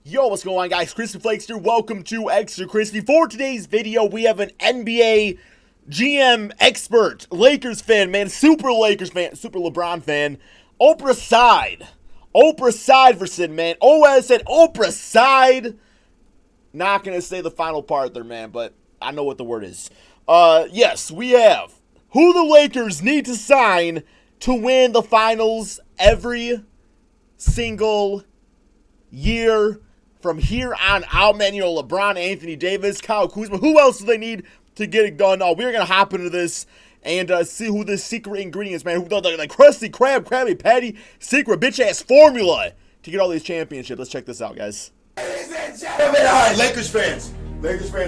Yo, what's going on, guys? Crispy Flakes here. Welcome to Extra Crispy. For today's video, we have an NBA GM expert, Lakers fan, man, super Lakers fan, super LeBron fan. Oprah side. Oprah side for Sid, man. OS said Oprah side. Not going to say the final part there, man, but I know what the word is. Yes, we have who the Lakers need to sign to win the finals every single year from here on out, man. You know, LeBron, Anthony Davis, Kyle Kuzma. Who else do they need to get it done? Oh, we're going to hop into this and see who the secret ingredients, man. Who the Krusty Krab, Krabby Patty, secret bitch-ass formula to get all these championships. Let's check this out, guys. Ladies and gentlemen, all right, Lakers fans,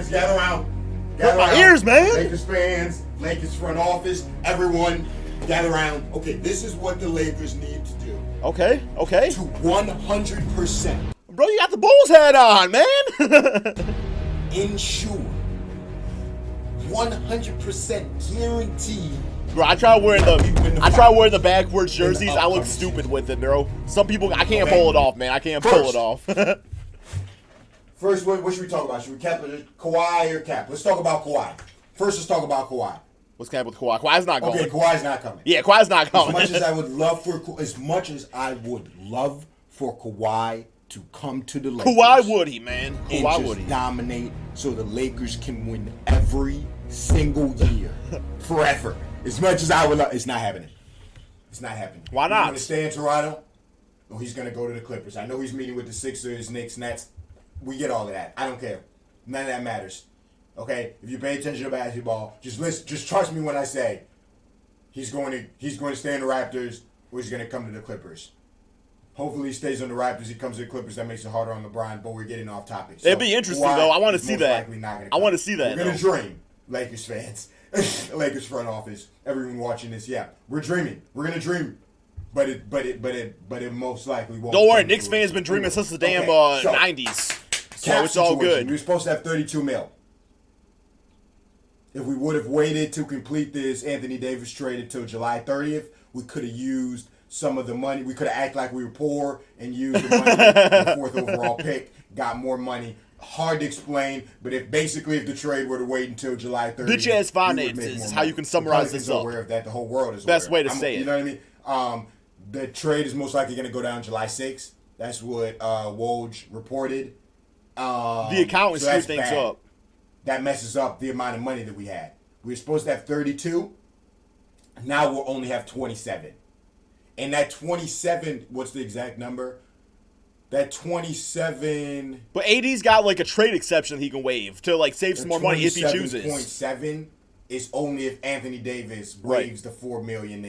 gather around. Hurt my ears, man. Lakers fans, Lakers front office, everyone, gather around. Okay, this is what the Lakers need to do. Okay. To 100%. Bro, you got the Bulls hat on, man. ensure 100% guaranteed. Bro, I try wearing the backwards jerseys. I look stupid with it, bro. Some people, I can't pull it off, man. I can't pull it off. First, what should we talk about? Should we cap Kawhi or Cap? Let's talk about Kawhi. First, let's talk about Kawhi. What's cap with Kawhi? Kawhi's not going. Okay, Kawhi's not coming. Yeah, Kawhi's not coming. As much as I would love for Kawhi to come to the Lakers. Kawhi would he, man? Kawhi and would just he? dominate so the Lakers can win every single year forever. As much as I would love, it's not happening. It's not happening. Why not? He's going to stay in Toronto, or he's going to go to the Clippers. I know he's meeting with the Sixers, Knicks, Nets. We get all of that. I don't care. None of that matters. Okay? If you pay attention to basketball, just listen. Just trust me when I say he's going to stay in the Raptors, or he's going to come to the Clippers. Hopefully he stays on the Raptors. He comes to the Clippers. That makes it harder on LeBron. But we're getting off topic. So It'd be interesting though. I want to see that. I want to see that. We're gonna dream, Lakers fans, Lakers front office, everyone watching this. Yeah, we're dreaming. We're gonna dream, but it most likely won't. Don't worry, Knicks fans been dreaming since the damn '90s. So it's all good. We were supposed to have 32 mil. If we would have waited to complete this Anthony Davis trade until July 30th, we could have used some of the money. We could have acted like we were poor and used the money the fourth overall pick, got more money. Hard to explain, but if the trade were to wait until July 30th, bitch ass finances is how you can summarize this up. Aware of that, the whole world is best aware. way to say it. You know what I mean? The trade is most likely going to go down July 6th. That's what Woj reported. The accountants screw things up. That messes up the amount of money that we had. We were supposed to have 32. Now we'll only have 27. And that 27, what's the exact number? That 27. But AD's got like a trade exception he can waive to like save some more money if he chooses. 27.7 is only if Anthony Davis waives the $4 million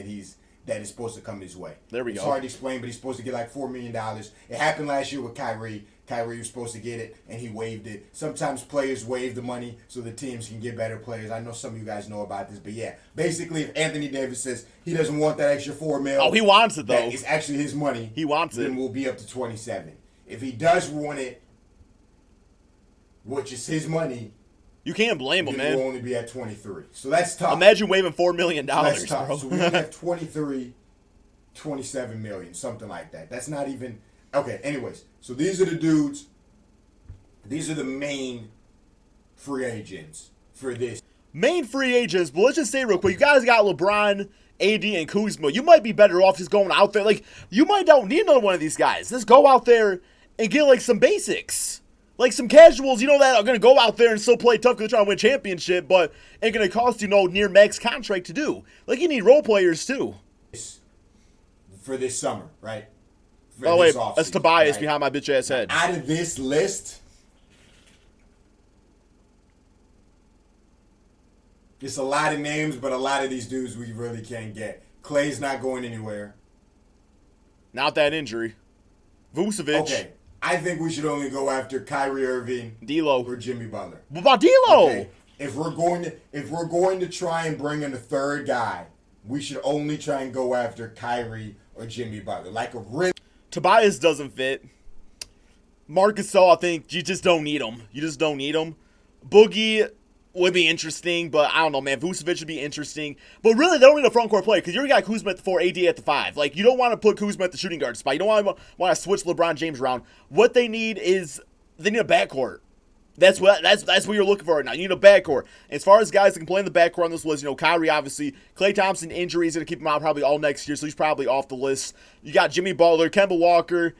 that is supposed to come his way. There we go. It's hard to explain, but he's supposed to get like $4 million. It happened last year with Kyrie. Kyrie was supposed to get it, and he waived it. Sometimes players waive the money so the teams can get better players. I know some of you guys know about this, but yeah. Basically, if Anthony Davis says he doesn't want that extra $4 million. Oh, he wants it, though. That is actually his money. He wants it. Then we'll be up to 27. If he does want it, which is his money, you can't blame him, man. We'll only be at 23. So that's tough. Imagine waiving $4 million, that's tough. bro. So we have 23, 27 million, something like that. That's not even... Okay, anyways. So these are the dudes. These are the main free agents for this. Main free agents, but let's just say real quick, you guys got LeBron, AD, and Kuzma. You might be better off just going out there. Like, you might not need another one of these guys. Just go out there and get, like, some basics. Like, some casuals, that are going to go out there and still play tough because they're trying to win a championship, but ain't going to cost you no near max contract to do. Like, you need role players, too. For this summer, right? Oh, wait, that's Tobias behind my bitch-ass head. Out of this list... It's a lot of names, but a lot of these dudes we really can't get. Clay's not going anywhere. Not that injury. Vucevic. Okay. I think we should only go after Kyrie Irving, D'Lo, or Jimmy Butler. What about D'Lo? Okay. If we're going to try and bring in a third guy, we should only try and go after Kyrie or Jimmy Butler. Like a real... Tobias doesn't fit. Marc Gasol, I think you just don't need him. You just don't need him. Boogie... would be interesting, but I don't know, man. Vucevic would be interesting. But really, they don't need a front court player because you already got Kuzma at the 4, AD at the 5. Like, you don't want to put Kuzma at the shooting guard spot. You don't want to switch LeBron James around. What they need is they need a backcourt. That's what you're looking for right now. You need a backcourt. As far as guys that can play in the backcourt on this list, Kyrie, obviously. Klay Thompson injury is going to keep him out probably all next year, so he's probably off the list. You got Jimmy Butler, Kemba Walker,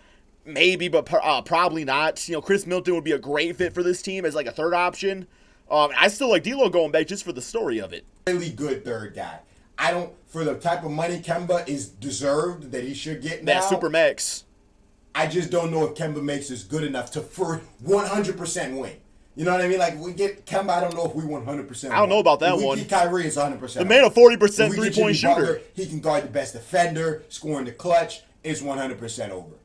maybe, but probably not. Chris Middleton would be a great fit for this team as like a third option. I still like D'Lo going back just for the story of it. Really good third guy. For the type of money Kemba is deserved that he should get now. That super max. I just don't know if Kemba makes us good enough for 100% win. You know what I mean? Like, if we get Kemba, I don't know if we 100% I don't know about that if we one. Get Kyrie, it's 100%. The man a 40% three-point shooter. Butler, he can guard the best defender, scoring the clutch. It's 100% over.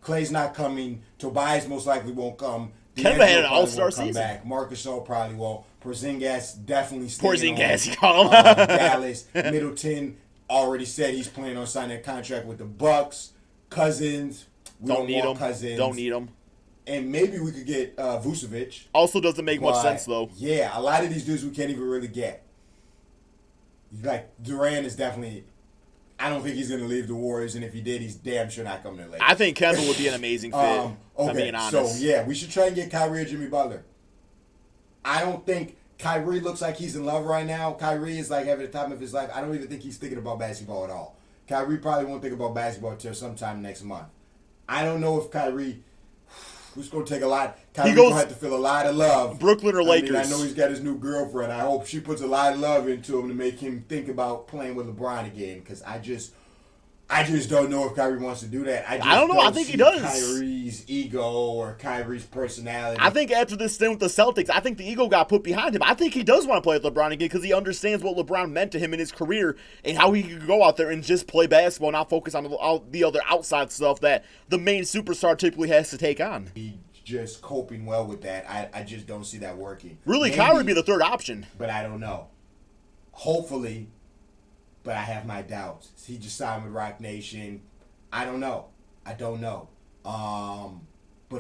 Clay's not coming. Tobias most likely won't come. Kemba had an all-star season. Back. Marcus Gasol probably won't. Porzingis definitely staying Porzingis, on. you call him. Dallas. Middleton already said he's planning on signing a contract with the Bucks. Cousins. We don't need him. Cousins. Don't need him. And maybe we could get Vucevic. Also doesn't make much sense, though. Yeah, a lot of these dudes we can't even really get. Like, Durant is definitely... I don't think he's going to leave the Warriors, and if he did, he's damn sure not coming to Lakers. I think Kemba would be an amazing fit, okay, if I'm being honest. So, yeah, we should try and get Kyrie or Jimmy Butler. I don't think Kyrie looks like he's in love right now. Kyrie is, like, having the time of his life. I don't even think he's thinking about basketball at all. Kyrie probably won't think about basketball until sometime next month. I don't know if Kyrie... Who's going to take a lot? Kyrie's going to have to feel a lot of love. Brooklyn or Lakers. I know he's got his new girlfriend. I hope she puts a lot of love into him to make him think about playing with LeBron again. Because I just don't know if Kyrie wants to do that. I don't know. I think he does. Kyrie's ego or Kyrie's personality. I think after this stint with the Celtics, I think the ego got put behind him. I think he does want to play with LeBron again because he understands what LeBron meant to him in his career and how he could go out there and just play basketball and not focus on all the other outside stuff that the main superstar typically has to take on. He's just coping well with that. I just don't see that working. Really, Kyrie would be the third option. But I don't know. Hopefully... But I have my doubts. He just signed with Rock Nation. I don't know. But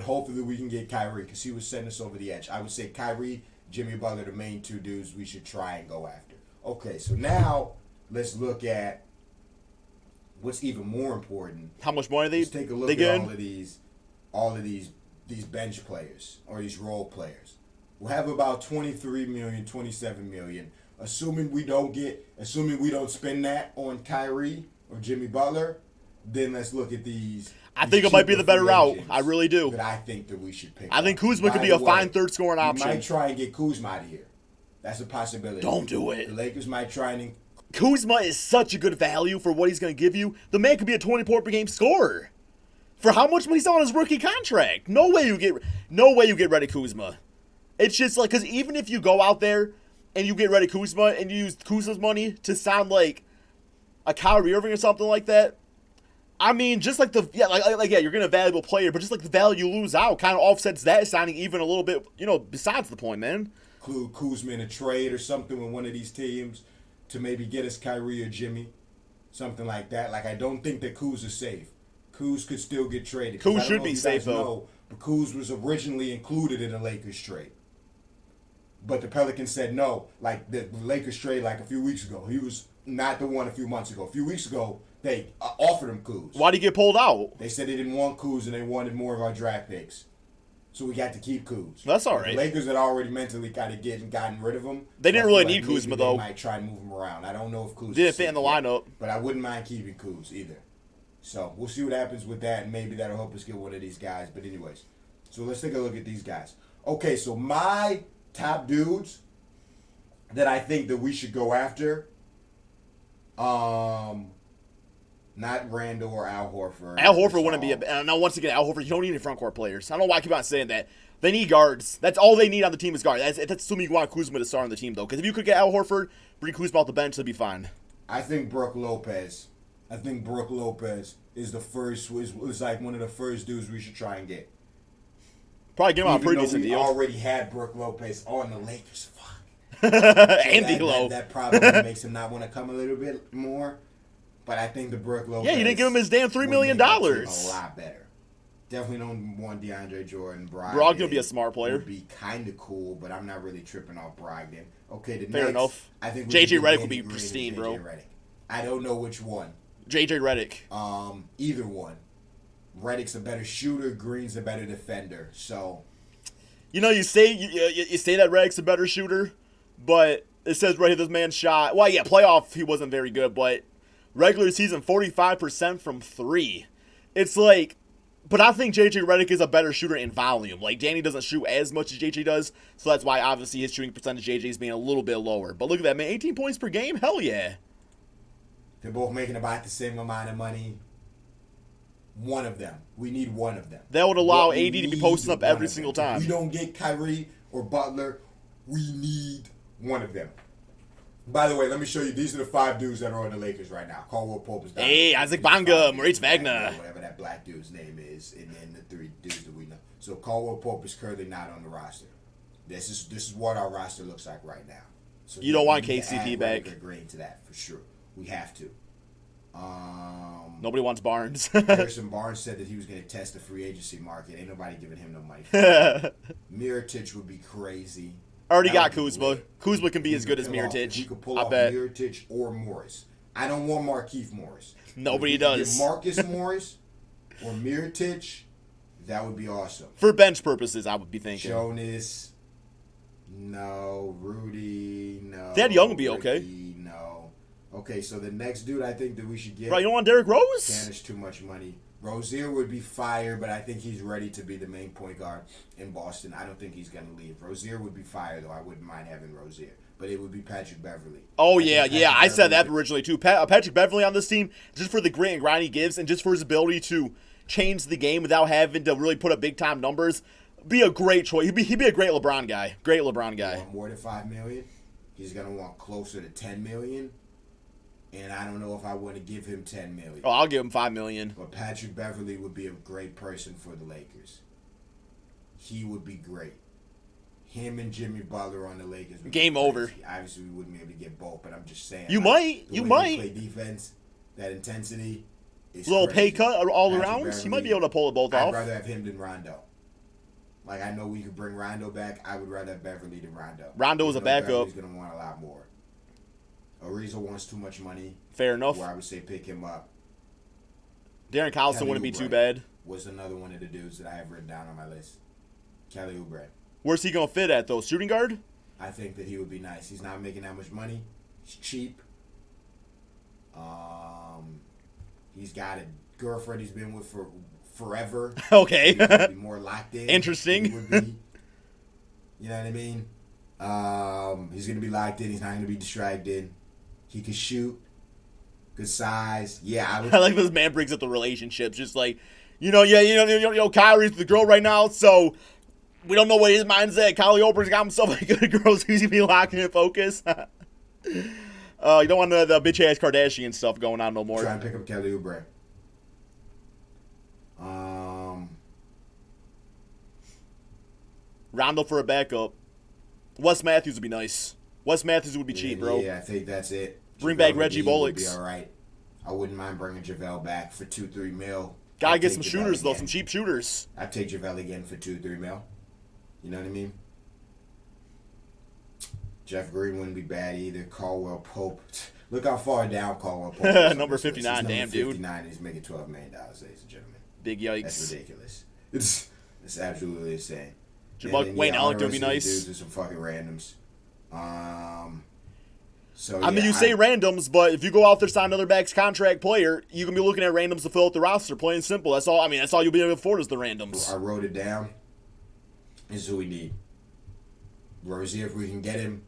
hopefully we can get Kyrie because he was setting us over the edge. I would say Kyrie, Jimmy Butler, the main two dudes we should try and go after. Okay, so now let's look at what's even more important. How much more are they? Let's take a look at all of these bench players or these role players. We'll have about 23 million, 27 million. Assuming we don't spend that on Kyrie or Jimmy Butler, then let's look at these. I think it might be the better route. I really do. That I think that we should pick. I think Kuzma could be a fine third scoring option. We might try and get Kuzma out of here. That's a possibility. Don't do it. The Lakers might try and. Kuzma is such a good value for what he's going to give you. The man could be a 20-point per game scorer. For how much money he's on his rookie contract? No way you get rid of Kuzma. It's just like because even if you go out there and you get rid of Kuzma and you use Kuzma's money to sound like a Kyrie Irving or something like that, I mean, just like you're getting a valuable player, but just like the value you lose out kind of offsets that signing even a little bit, besides the point, man. Include Kuzma in a trade or something with one of these teams to maybe get us Kyrie or Jimmy, something like that. Like, I don't think that Kuz is safe. Kuz could still get traded. Kuz should be safe, though. But Kuz was originally included in a Lakers trade. But the Pelicans said no. Like, the Lakers trade, like, a few weeks ago. He was not the one a few months ago. A few weeks ago, they offered him Kuz. Why'd he get pulled out? They said they didn't want Kuz and they wanted more of our draft picks. So we got to keep Kuz. That's all right. The Lakers had already mentally kind of gotten rid of him. They didn't really need Kuzma, though. They might try and move him around. I don't know if Kuz didn't fit in the lineup. But I wouldn't mind keeping Kuz either. So we'll see what happens with that, and maybe that'll help us get one of these guys. But anyways, so let's take a look at these guys. Okay, so my top dudes that I think that we should go after, not Randall or Al Horford. Al Horford wouldn't be now, once again, Al Horford, you don't need any front court players. I don't know why I keep on saying that. They need guards. That's all they need on the team is guards. That's assuming you want Kuzma to start on the team, though. Because if you could get Al Horford, bring Kuzma off the bench, that'd be fine. I think Brook Lopez is the first, was like one of the first dudes we should try and get. Probably get him on a pretty decent deal. deal. We already had Brook Lopez on the Lakers. Fuck. And D'Lo. That probably makes him not want to come a little bit more. But I think the Brook Lopez. Yeah, you didn't give him his damn $3 million. A lot better. Definitely don't want DeAndre Jordan. Brogdon would be a smart player. Would be kind of cool, but I'm not really tripping off Brogdon. Okay, the Fair next, enough. I think JJ Redick would be pristine, bro. Redick. I don't know which one. JJ Redick. Either one. Redick's a better shooter. Green's a better defender. So, you know, you say that Redick's a better shooter, but it says right here this man shot. Well, yeah, playoff he wasn't very good, but regular season 45% from 3. It's like, but I think JJ Redick is a better shooter in volume. Like Danny doesn't shoot as much as JJ does, so that's why obviously his shooting percentage JJ is being a little bit lower. But look at that, man, 18 points per game. Hell yeah. They're both making about the same amount of money. One of them. We need one of them. That would allow AD to be posting up every single time. If we don't get Kyrie or Butler, we need one of them. By the way, let me show you. These are the 5 dudes that are on the Lakers right now. Caldwell Pope is down. Hey, Isaac Bonga, Moritz Wagner. Whatever that black dude's name is, and then the 3 dudes that we know. So Caldwell Pope is currently not on the roster. This is what our roster looks like right now. So you don't want KCP back. Green to that for sure. We have to. Nobody wants Barnes. Harrison Barnes said that he was going to test the free agency market. Ain't nobody giving him no money. Mirotic would be crazy. Already got Kuzma. Kuzma can be as good as Mirotic. He could pull off Mirotic or Morris. I don't want Markieff Morris. Nobody does. Get Marcus Morris or Mirotic, that would be awesome. For bench purposes, I would be thinking. Jonas, no. Rudy, no. Thad Young would be okay. No. Okay, so the next dude I think that we should get. Right, you don't want Derrick Rose? Spanish too much money. Rozier would be fire, but I think he's ready to be the main point guard in Boston. I don't think he's going to leave. Rozier would be fire, though. I wouldn't mind having Rozier. But it would be Patrick Beverley. Oh, yeah. I said that originally, too. Patrick Beverley on this team, just for the grit and grind he gives and just for his ability to change the game without having to really put up big-time numbers, be a great choice. He'd be a great LeBron guy. Great LeBron guy. Want more than $5 million? He's going to want closer to $10 million. And I don't know if I want to give him $10 million. Oh, I'll give him $5 million. But Patrick Beverley would be a great person for the Lakers. He would be great. Him and Jimmy Butler on the Lakers. Game over. Obviously, we wouldn't be able to get both, but I'm just saying. You might. The way they play defense, that intensity. Is little crazy. pay cut all Patrick around. Beverley, He might be able to pull it both off. I'd rather have him than Rondo. Like, I know we could bring Rondo back. I would rather have Beverley than Rondo. Rondo is a backup. He's going to want a lot more. Ariza wants too much money. Fair enough. Where I would say pick him up. Darren Collison wouldn't be too bad. Was another one of the dudes that I have written down on my list. Kelly Oubre. Where's he going to fit at, though? Shooting guard? I think that he would be nice. He's not making that much money. He's cheap. He's got a girlfriend he's been with for forever. Okay. He would be more locked in. Interesting. He would be. You know what I mean? He's going to be locked in. He's not going to be distracted. He can shoot. Good size. Yeah, I like this man brings up the relationships. Just like, Kyrie's the girl right now, so we don't know what his mind's at. Kylie Oprah's got himself a good girl, so he's going to be locking in focus. You don't want the bitch-ass Kardashian stuff going on no more. Try and pick up Kelly Oubre. Rondo for a backup. Wes Matthews would be nice. Wes Matthews would be cheap, bro. Yeah, I think that's it. Bring back Reggie Bullock. Be all right. I wouldn't mind bringing JaVale back for $2-3 mil. Gotta get some shooters, though. Some cheap shooters. I'd take JaVale again for $2-3 mil. You know what I mean? Jeff Green wouldn't be bad either. Caldwell Pope. Look how far down Caldwell Pope is. Number 59, damn, dude. 59, he's making $12 million, ladies and gentlemen. Big yikes. That's ridiculous. It's absolutely insane. Wayne Ellington would be nice. Dudes are some fucking randoms. You say randoms, but if you go out there sign another max contract player, you can be looking at randoms to fill out the roster. Plain and simple. That's all. That's all you'll be able to afford is the randoms. I wrote it down. This is who we need. Rozier, if we can get him.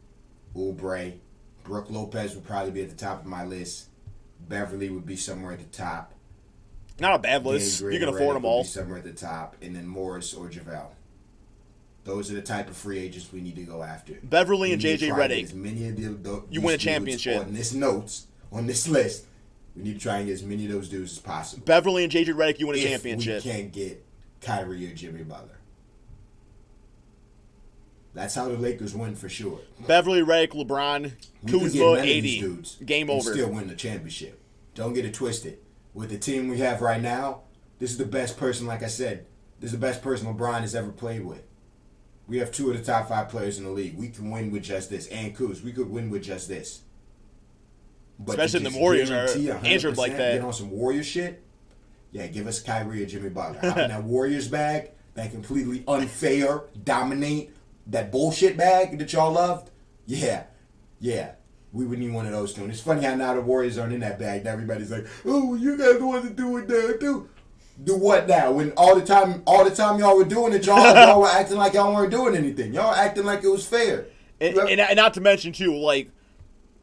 Oubre. Brooke Lopez would probably be at the top of my list. Beverly would be somewhere at the top. Not a bad list. You can afford them all. Be somewhere at the top, and then Morris or JaVale. Those are the type of free agents we need to go after. Beverly and JJ Redick. As many of you win a championship. On this list, we need to try and get as many of those dudes as possible. Beverly and JJ Redick, you win a championship. We can't get Kyrie or Jimmy Butler. That's how the Lakers win for sure. Beverly, Redick, LeBron, Kuzma, 80. Game over. Still win the championship. Don't get it twisted. With the team we have right now, this is the best person, like I said, This is the best person LeBron has ever played with. We have 2 of the top 5 players in the league. We can win with just this. And Kuz, we could win with just this. But especially when the Warriors are injured like that. Get on some Warrior shit. Yeah, give us Kyrie or Jimmy Butler. Hop in that Warriors bag, that completely unfair, dominate, that bullshit bag that y'all loved. Yeah. We would need one of those two. And it's funny how now the Warriors aren't in that bag. Now everybody's like, oh, well, you guys want to do it now too. Do what now? When all the time y'all were doing it, y'all were acting like y'all weren't doing anything. Y'all acting like it was fair. And not to mention too, like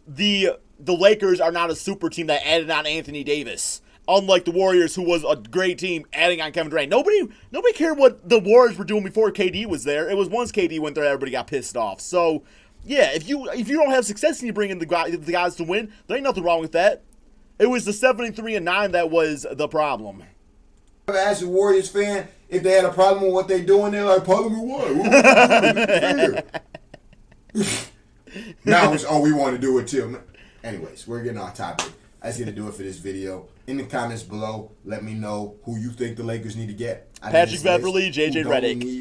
the Lakers are not a super team that added on Anthony Davis. Unlike the Warriors, who was a great team, adding on Kevin Durant. Nobody cared what the Warriors were doing before KD was there. It was once KD went there, everybody got pissed off. So, yeah, if you don't have success and you bring in the guys to win, there ain't nothing wrong with that. It was the 73-9 that was the problem. I asked a Warriors fan if they had a problem with what they doing. They're like, problem with what? Now it's, we want to do it too. Anyways, we're getting off topic. That's going to do it for this video. In the comments below, let me know who you think the Lakers need to get. Patrick Beverley, JJ Redick.